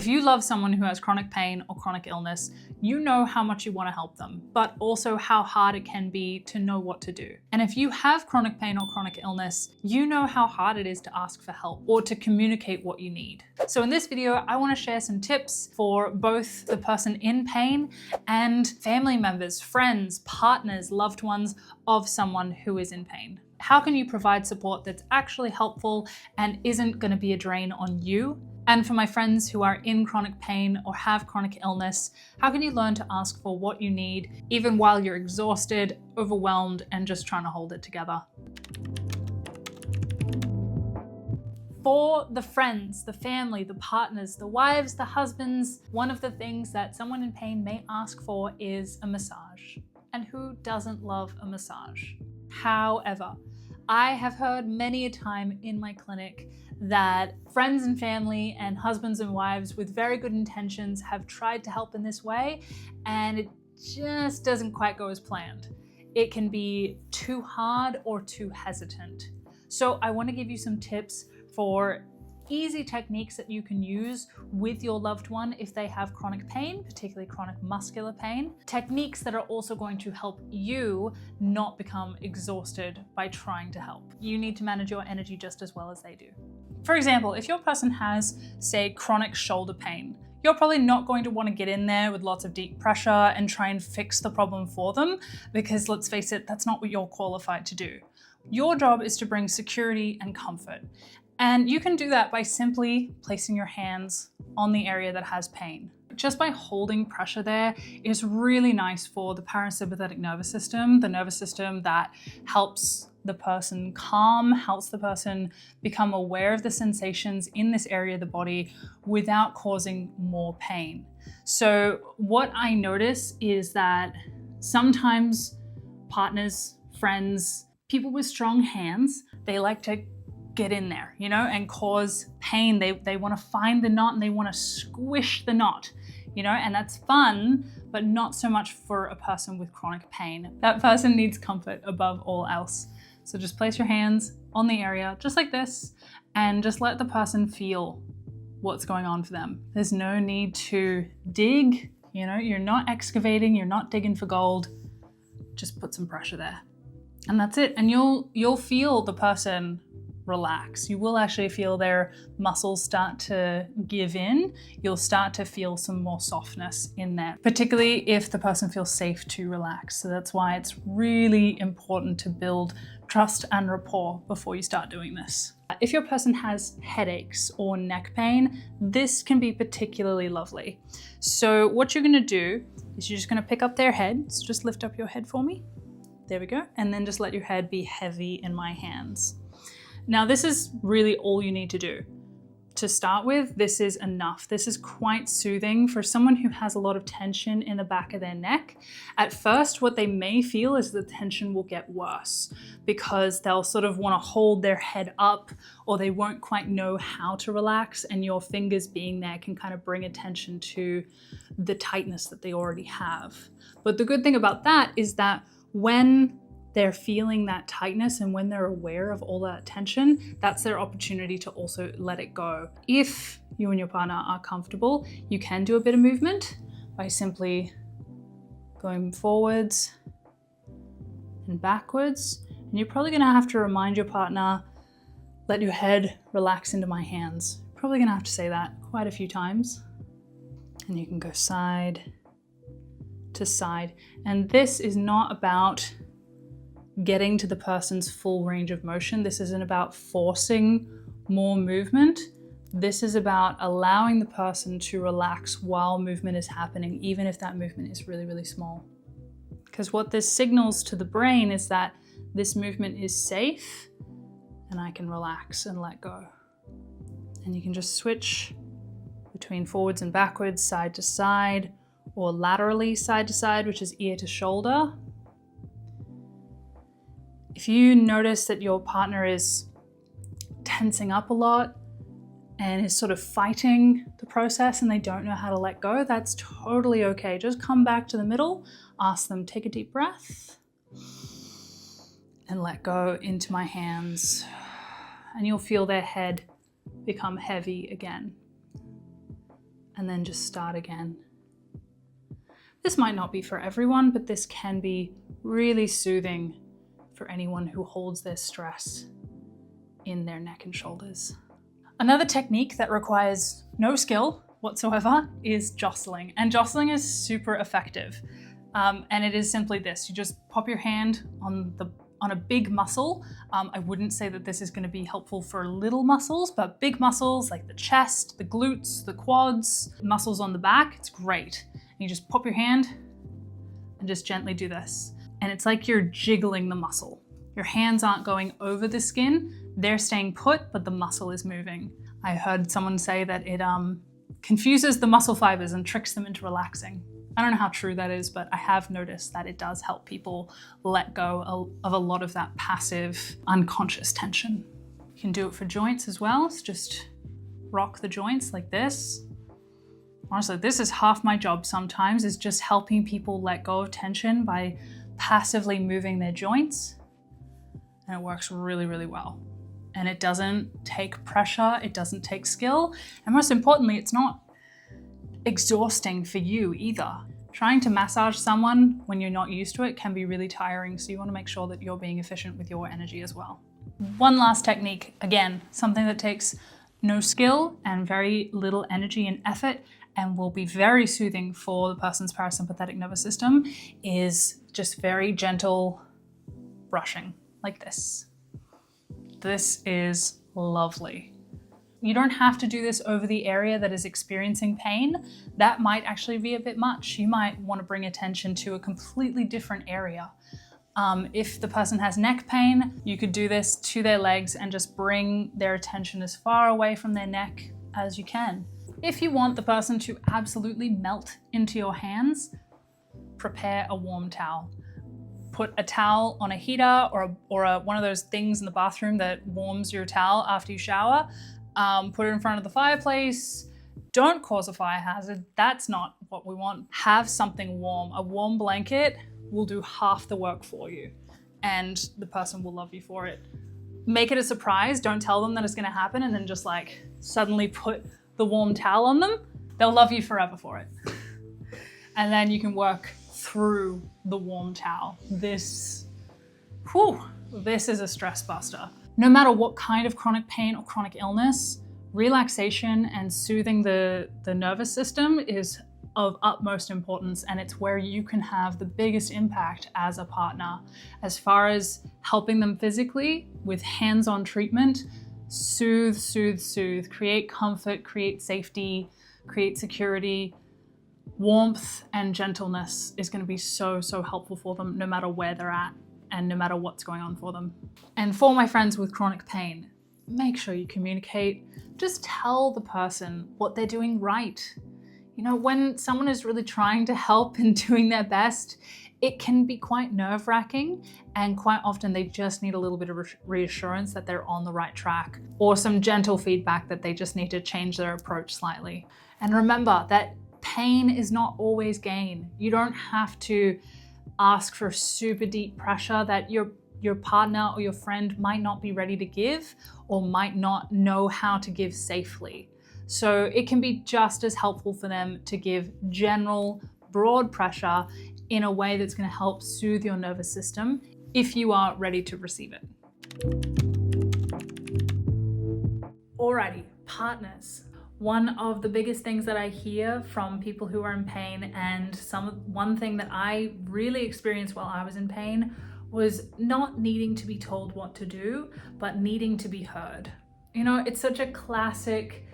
If you love someone who has chronic pain or chronic illness, you know how much you want to help them, but also how hard it can be to know what to do. And if you have chronic pain or chronic illness, you know how hard it is to ask for help or to communicate what you need. So in this video, I want to share some tips for both the person in pain and family members, friends, partners, loved ones of someone who is in pain. How can you provide support that's actually helpful and isn't going to be a drain on you? And for my friends who are in chronic pain or have chronic illness, how can you learn to ask for what you need, even while you're exhausted, overwhelmed, and just trying to hold it together? For the friends, the family, the partners, the wives, the husbands, one of the things that someone in pain may ask for is a massage. And who doesn't love a massage? However, I have heard many a time in my clinic that friends and family and husbands and wives with very good intentions have tried to help in this way, and it just doesn't quite go as planned. It can be too hard or too hesitant. So I want to give you some tips for easy techniques that you can use with your loved one if they have chronic pain, particularly chronic muscular pain. Techniques that are also going to help you not become exhausted by trying to help. You need to manage your energy just as well as they do. For example, if your person has, say, chronic shoulder pain, you're probably not going to want to get in there with lots of deep pressure and try and fix the problem for them, because let's face it, that's not what you're qualified to do. Your job is to bring security and comfort. And you can do that by simply placing your hands on the area that has pain. Just by holding pressure there is really nice for the parasympathetic nervous system, the nervous system that helps the person calm, helps the person become aware of the sensations in this area of the body without causing more pain. So what I notice is that sometimes partners, friends, people with strong hands, they like to get in there, and cause pain. They want to find the knot and they want to squish the knot, and that's fun, but not so much for a person with chronic pain. That person needs comfort above all else. So just place your hands on the area just like this and just let the person feel what's going on for them. There's no need to dig, you're not excavating, you're not digging for gold. Just put some pressure there. And that's it. And you'll feel the person relax. You will actually feel their muscles start to give in. You'll start to feel some more softness in there, particularly if the person feels safe to relax. So that's why it's really important to build trust and rapport before you start doing this. If your person has headaches or neck pain, this can be particularly lovely. So what you're going to do is you're just going to pick up their head. So just lift up your head for me. There we go. And then just let your head be heavy in my hands. Now, this is really all you need to do. To start with, this is enough. This is quite soothing for someone who has a lot of tension in the back of their neck. At first, what they may feel is the tension will get worse because they'll sort of want to hold their head up, or they won't quite know how to relax, and your fingers being there can kind of bring attention to the tightness that they already have. But the good thing about that is that when they're feeling that tightness and when they're aware of all that tension, that's their opportunity to also let it go. If you and your partner are comfortable, you can do a bit of movement by simply going forwards and backwards. And you're probably gonna have to remind your partner, let your head relax into my hands. Probably gonna have to say that quite a few times. And you can go side to side. And this is not about getting to the person's full range of motion. This isn't about forcing more movement. This is about allowing the person to relax while movement is happening, even if that movement is really, really small. Because what this signals to the brain is that this movement is safe and I can relax and let go. And you can just switch between forwards and backwards, side to side, or laterally side to side, which is ear to shoulder. If you notice that your partner is tensing up a lot and is sort of fighting the process and they don't know how to let go, that's totally okay. Just come back to the middle, ask them, take a deep breath and let go into my hands. And you'll feel their head become heavy again. and then just start again. This might not be for everyone, but this can be really soothing for anyone who holds their stress in their neck and shoulders. Another technique that requires no skill whatsoever is jostling, and jostling is super effective. And it is simply this: you just pop your hand on a big muscle. I wouldn't say that this is going to be helpful for little muscles, but big muscles like the chest, the glutes, the quads, muscles on the back, it's great. And you just pop your hand and just gently do this. And it's like you're jiggling the muscle. Your hands aren't going over the skin, they're staying put, but the muscle is moving. I heard someone say that it confuses the muscle fibers and tricks them into relaxing. I don't know how true that is, but I have noticed that it does help people let go of a lot of that passive, unconscious tension. You can do it for joints as well. So just rock the joints like this. Honestly, this is half my job sometimes, is just helping people let go of tension by passively moving their joints. And it works really, really well. And it doesn't take pressure, it doesn't take skill, and most importantly, it's not exhausting for you either. Trying to massage someone when you're not used to it can be really tiring, so you want to make sure that you're being efficient with your energy as well. One last technique, again, something that takes no skill and very little energy and effort and will be very soothing for the person's parasympathetic nervous system, is just very gentle brushing like this. This is lovely. You don't have to do this over the area that is experiencing pain. That might actually be a bit much. You might want to bring attention to a completely different area. If the person has neck pain, you could do this to their legs and just bring their attention as far away from their neck as you can. If you want the person to absolutely melt into your hands, prepare a warm towel. Put a towel on a heater or one of those things in the bathroom that warms your towel after you shower. Put it in front of the fireplace. Don't cause a fire hazard. That's not what we want. Have something warm. A warm blanket will do half the work for you, and the person will love you for it. Make it a surprise. Don't tell them that it's going to happen and then just like suddenly put the warm towel on them. They'll love you forever for it. And then you can work through the warm towel. This is a stress buster. No matter what kind of chronic pain or chronic illness, relaxation and soothing the nervous system is of utmost importance, and it's where you can have the biggest impact as a partner. As far as helping them physically with hands-on treatment, soothe, soothe, soothe, create comfort, create safety, create security. Warmth and gentleness is going to be so helpful for them no matter where they're at and no matter what's going on for them. And for my friends with chronic pain, make sure you communicate. Just tell the person what they're doing right. You know, when someone is really trying to help and doing their best, it can be quite nerve-wracking, and quite often they just need a little bit of reassurance that they're on the right track, or some gentle feedback that they just need to change their approach slightly. And remember that pain is not always gain. You don't have to ask for super deep pressure that your partner or your friend might not be ready to give or might not know how to give safely. So it can be just as helpful for them to give general, broad pressure in a way that's going to help soothe your nervous system if you are ready to receive it. Alrighty, partners. One of the biggest things that I hear from people who are in pain, and one thing that I really experienced while I was in pain, was not needing to be told what to do, but needing to be heard. You know, it's such a classic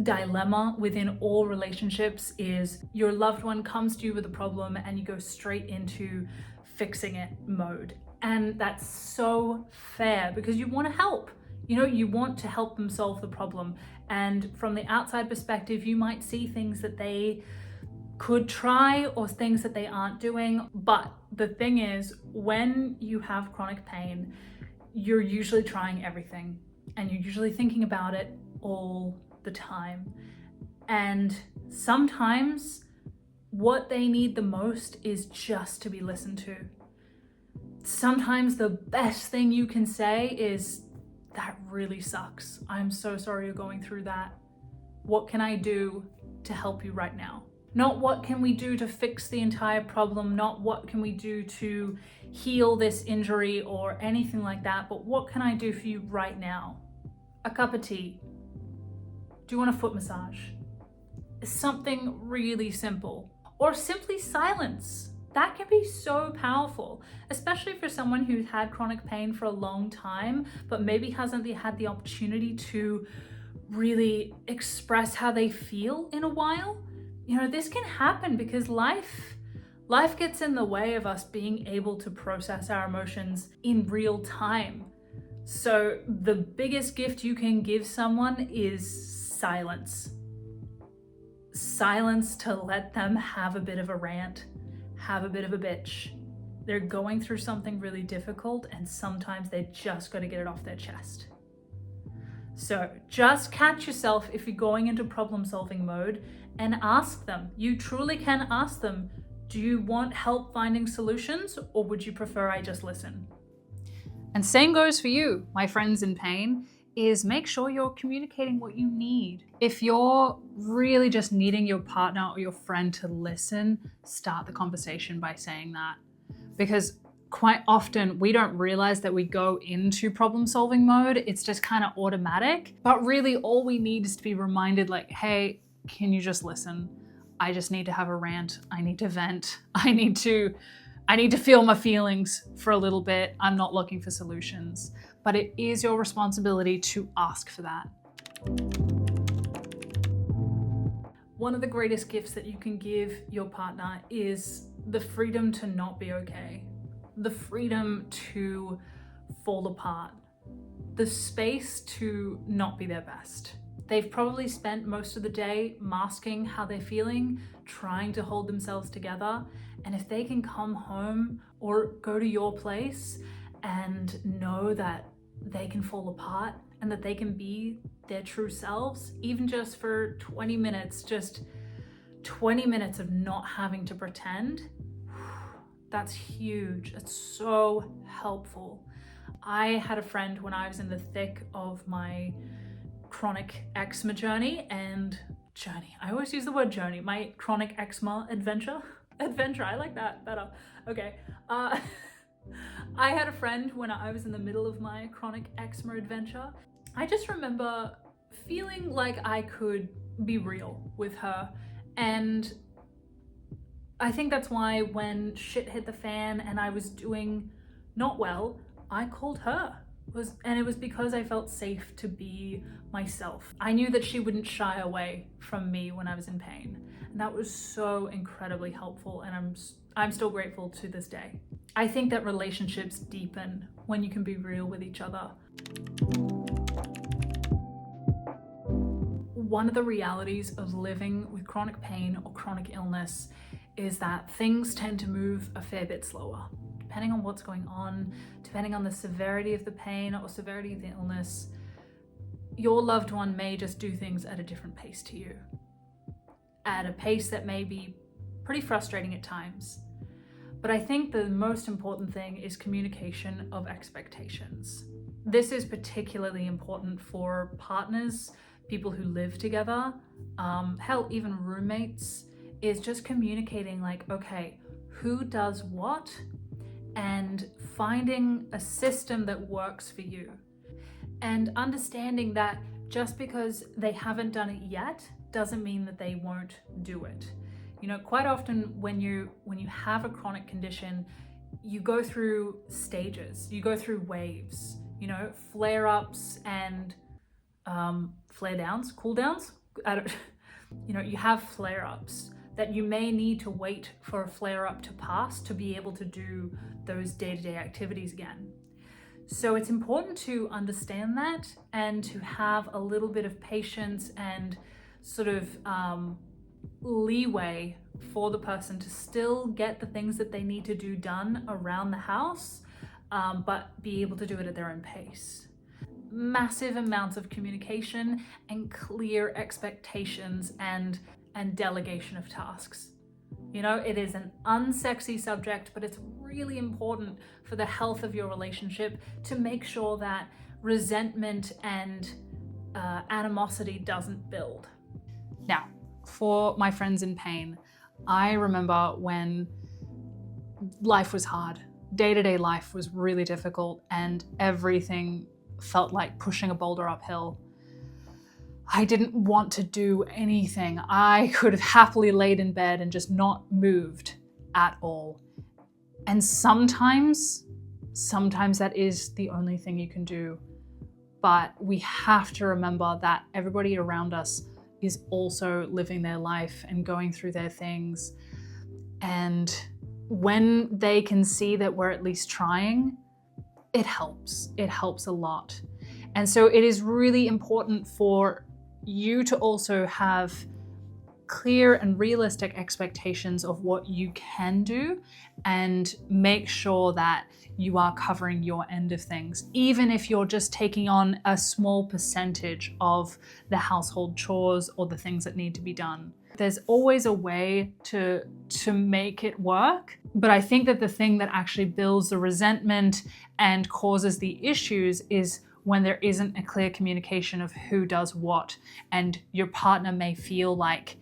dilemma within all relationships, is your loved one comes to you with a problem and you go straight into fixing it mode. And that's so fair because you want to help. You know, you want to help them solve the problem. And from the outside perspective, you might see things that they could try or things that they aren't doing. But the thing is, when you have chronic pain, you're usually trying everything and you're usually thinking about it all the time. And sometimes what they need the most is just to be listened to. Sometimes the best thing you can say is, "That really sucks. I'm so sorry you're going through that. What can I do to help you right now. Not what can we do to fix the entire problem, not what can we do to heal this injury or anything like that, but what can I do for you right now? A cup of tea. Do you want a foot massage? Something really simple. Or simply silence. That can be so powerful, especially for someone who's had chronic pain for a long time, but maybe hasn't had the opportunity to really express how they feel in a while. You know, this can happen because life gets in the way of us being able to process our emotions in real time. So the biggest gift you can give someone is silence. Silence to let them have a bit of a rant, have a bit of a bitch. They're going through something really difficult and sometimes they just got to get it off their chest. So just catch yourself if you're going into problem solving mode and ask them. You truly can ask them, do you want help finding solutions or would you prefer I just listen? And same goes for you, my friends in pain, is make sure you're communicating what you need. If you're really just needing your partner or your friend to listen, start the conversation by saying that. Because quite often we don't realize that we go into problem solving mode. It's just kind of automatic. But really all we need is to be reminded like, hey, can you just listen? I just need to have a rant. I need to vent. I need to feel my feelings for a little bit. I'm not looking for solutions, but it is your responsibility to ask for that. One of the greatest gifts that you can give your partner is the freedom to not be okay, the freedom to fall apart, the space to not be their best. They've probably spent most of the day masking how they're feeling, trying to hold themselves together. And if they can come home or go to your place and know that they can fall apart and that they can be their true selves, even just for 20 minutes, just 20 minutes of not having to pretend, that's huge. It's so helpful. I had a friend when I was in the thick of my chronic eczema journey, I always use the word journey, my chronic eczema adventure, I like that better. Okay. I had a friend when I was in the middle of my chronic eczema adventure. I just remember feeling like I could be real with her. And I think that's why when shit hit the fan and I was doing not well, I called her. And it was because I felt safe to be myself. I knew that she wouldn't shy away from me when I was in pain. And that was so incredibly helpful, and I'm still grateful to this day. I think that relationships deepen when you can be real with each other. One of the realities of living with chronic pain or chronic illness is that things tend to move a fair bit slower. Depending on what's going on, depending on the severity of the pain or severity of the illness, your loved one may just do things at a different pace to you, at a pace that may be pretty frustrating at times. But I think the most important thing is communication of expectations. This is particularly important for partners, people who live together, hell, even roommates, is just communicating like, okay, who does what? And finding a system that works for you. And understanding that just because they haven't done it yet doesn't mean that they won't do it. You know, quite often when you have a chronic condition, you go through stages, you go through waves, you know, flare-ups and flare-downs, cool-downs. You know, you have flare-ups that you may need to wait for a flare-up to pass to be able to do those day-to-day activities again. So it's important to understand that and to have a little bit of patience and sort of leeway for the person to still get the things that they need to do done around the house, but be able to do it at their own pace. Massive amounts of communication and clear expectations and delegation of tasks. You know, it is an unsexy subject, but it's really important for the health of your relationship to make sure that resentment and animosity doesn't build. Now, For my friends in pain, I remember when life was hard. Day-to-day life was really difficult and everything felt like pushing a boulder uphill. I didn't want to do anything. I could have happily laid in bed and just not moved at all. And sometimes that is the only thing you can do. But we have to remember that everybody around us is also living their life and going through their things. And when they can see that we're at least trying, it helps. It helps a lot. And so it is really important for you to also have clear and realistic expectations of what you can do and make sure that you are covering your end of things, even if you're just taking on a small percentage of the household chores or the things that need to be done. There's always a way to make it work, but I think that the thing that actually builds the resentment and causes the issues is when there isn't a clear communication of who does what, and your partner may feel like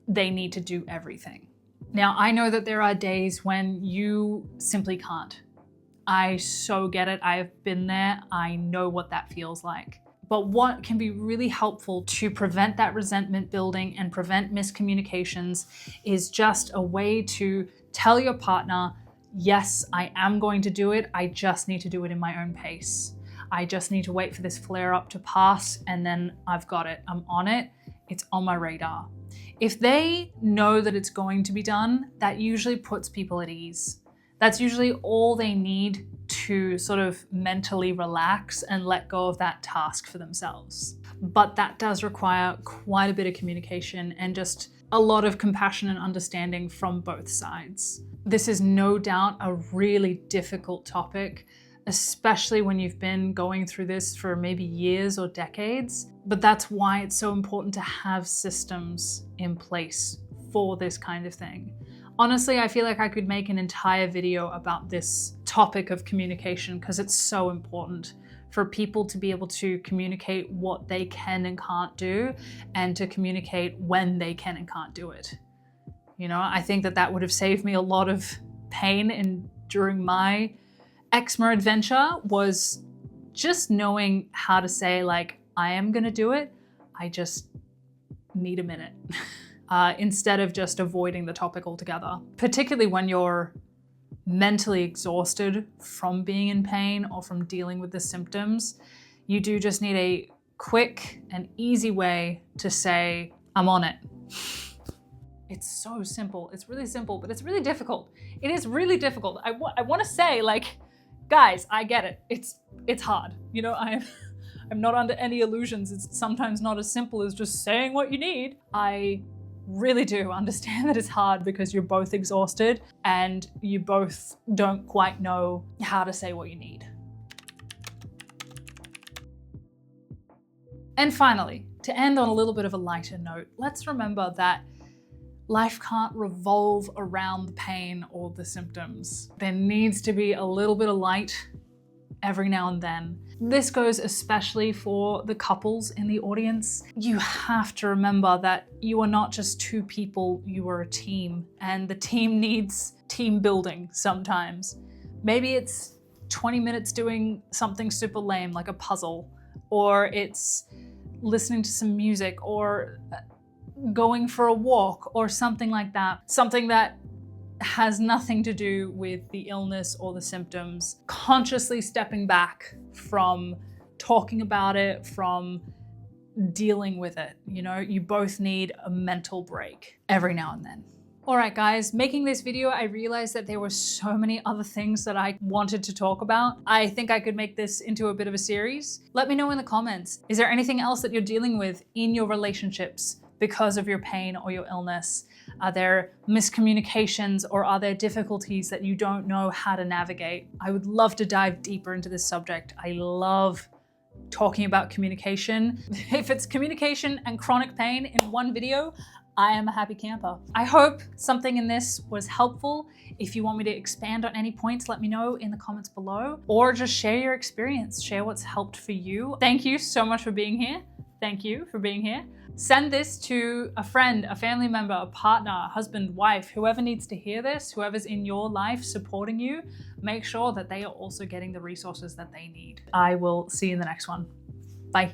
they need to do everything. Now, I know that there are days when you simply can't. I so get it. I've been there. I know what that feels like. But what can be really helpful to prevent that resentment building and prevent miscommunications is just a way to tell your partner, yes, I am going to do it. I just need to do it in my own pace. I just need to wait for this flare up to pass and then I've got it. I'm on it. It's on my radar. If they know that it's going to be done, that usually puts people at ease. That's usually all they need to sort of mentally relax and let go of that task for themselves. But that does require quite a bit of communication and just a lot of compassion and understanding from both sides. This is no doubt a really difficult topic, especially when you've been going through this for maybe years or decades. But that's why it's so important to have systems in place for this kind of thing. Honestly, I feel like I could make an entire video about this topic of communication because it's so important for people to be able to communicate what they can and can't do and to communicate when they can and can't do it. You know, I think that that would have saved me a lot of pain during my eczema adventure, was just knowing how to say, like, I am gonna do it, I just need a minute. Instead of just avoiding the topic altogether. Particularly when you're mentally exhausted from being in pain or from dealing with the symptoms, you do just need a quick and easy way to say, I'm on it. It's so simple. It's really simple, but it's really difficult. It is really difficult. I want to say, like, guys, I get it. It's hard. You know, I'm not under any illusions. It's sometimes not as simple as just saying what you need. I really do understand that it's hard because you're both exhausted and you both don't quite know how to say what you need. And finally, to end on a little bit of a lighter note, let's remember that life can't revolve around the pain or the symptoms. There needs to be a little bit of light every now and then. This goes especially for the couples in the audience. You have to remember that you are not just two people, you are a team, and the team needs team building sometimes. Maybe it's 20 minutes doing something super lame like a puzzle, or it's listening to some music, or going for a walk, or something like that. Something that has nothing to do with the illness or the symptoms. Consciously stepping back from talking about it, from dealing with it. You know, you both need a mental break every now and then. All right, guys, making this video, I realized that there were so many other things that I wanted to talk about. I think I could make this into a bit of a series. Let me know in the comments. Is there anything else that you're dealing with in your relationships because of your pain or your illness? Are there miscommunications or are there difficulties that you don't know how to navigate? I would love to dive deeper into this subject. I love talking about communication. If it's communication and chronic pain in one video, I am a happy camper. I hope something in this was helpful. If you want me to expand on any points, let me know in the comments below, or just share your experience, share what's helped for you. Thank you so much for being here, thank you for being here. Send this to a friend, a family member, a partner, a husband, wife, whoever needs to hear this, whoever's in your life supporting you. Make sure that they are also getting the resources that they need. I will see you in the next one. Bye.